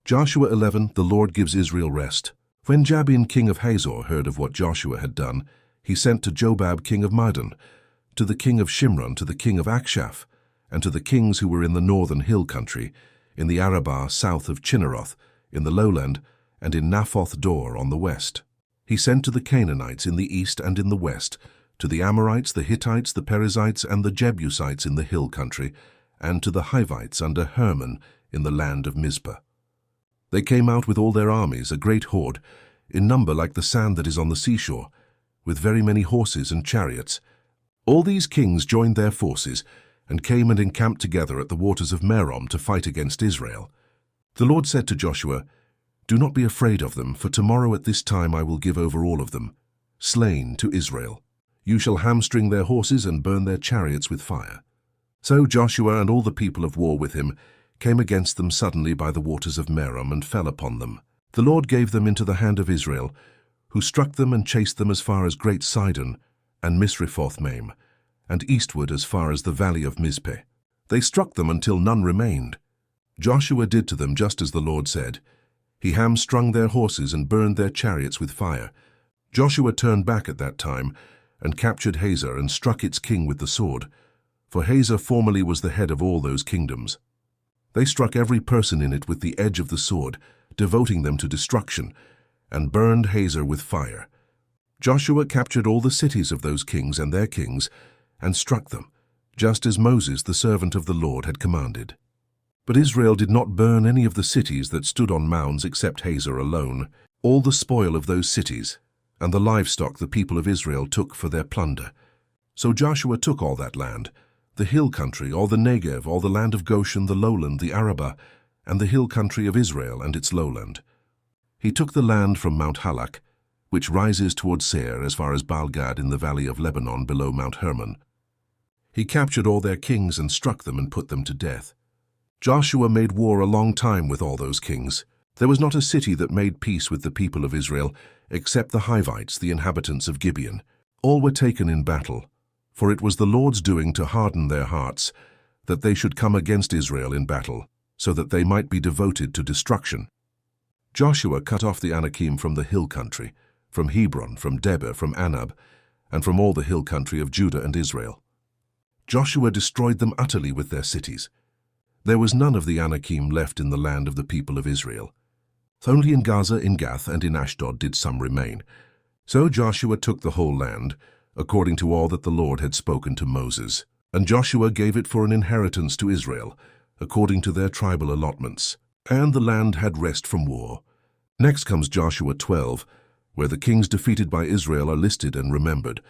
Joshua 11, the Lord gives Israel rest. When Jabin king of Hazor heard of what Joshua had done, he sent to Jobab king of Madon, to the king of Shimron, to the king of Akshaph, and to the kings who were in the northern hill country, in the Arabah south of Chinneroth, in the lowland, and in Naphoth Dor on the west. He sent to the Canaanites in the east and in the west, to the Amorites, the Hittites, the Perizzites, and the Jebusites in the hill country, and to the Hivites under Hermon in the land of Mizpah. They came out with all their armies, a great horde, in number like the sand that is on the seashore, with very many horses and chariots. All these kings joined their forces, and came and encamped together at the waters of Merom to fight against Israel. The Lord said to Joshua, "Do not be afraid of them, for tomorrow at this time I will give over all of them, slain to Israel. You shall hamstring their horses and burn their chariots with fire." So Joshua and all the people of war with him came against them suddenly by the waters of Merom and fell upon them. The Lord gave them into the hand of Israel, who struck them and chased them as far as Great Sidon and Misrephoth-maim, and eastward as far as the valley of Mizpeh. They struck them until none remained. Joshua did to them just as the Lord said. He hamstrung their horses and burned their chariots with fire. Joshua turned back at that time and captured Hazor and struck its king with the sword, for Hazor formerly was the head of all those kingdoms. They struck every person in it with the edge of the sword, devoting them to destruction, and burned Hazor with fire. Joshua captured all the cities of those kings and their kings, and struck them, just as Moses, the servant of the Lord, had commanded. But Israel did not burn any of the cities that stood on mounds except Hazor alone. All the spoil of those cities, and the livestock the people of Israel took for their plunder. So Joshua took all that land, the hill country, all the Negev, all the land of Goshen, the lowland, the Arabah, and the hill country of Israel and its lowland. He took the land from Mount Halak, which rises toward Seir as far as Baalgad in the valley of Lebanon below Mount Hermon. He captured all their kings and struck them and put them to death. Joshua made war a long time with all those kings. There was not a city that made peace with the people of Israel, except the Hivites, the inhabitants of Gibeon. All were taken in battle, for it was the Lord's doing to harden their hearts, that they should come against Israel in battle, so that they might be devoted to destruction. Joshua cut off the Anakim from the hill country, from Hebron, from Debir, from Anab, and from all the hill country of Judah and Israel. Joshua destroyed them utterly with their cities. There was none of the Anakim left in the land of the people of Israel. Only in Gaza, in Gath, and in Ashdod did some remain. So Joshua took the whole land, according to all that the Lord had spoken to Moses. And Joshua gave it for an inheritance to Israel, according to their tribal allotments. And the land had rest from war. Next comes Joshua 12, where the kings defeated by Israel are listed and remembered.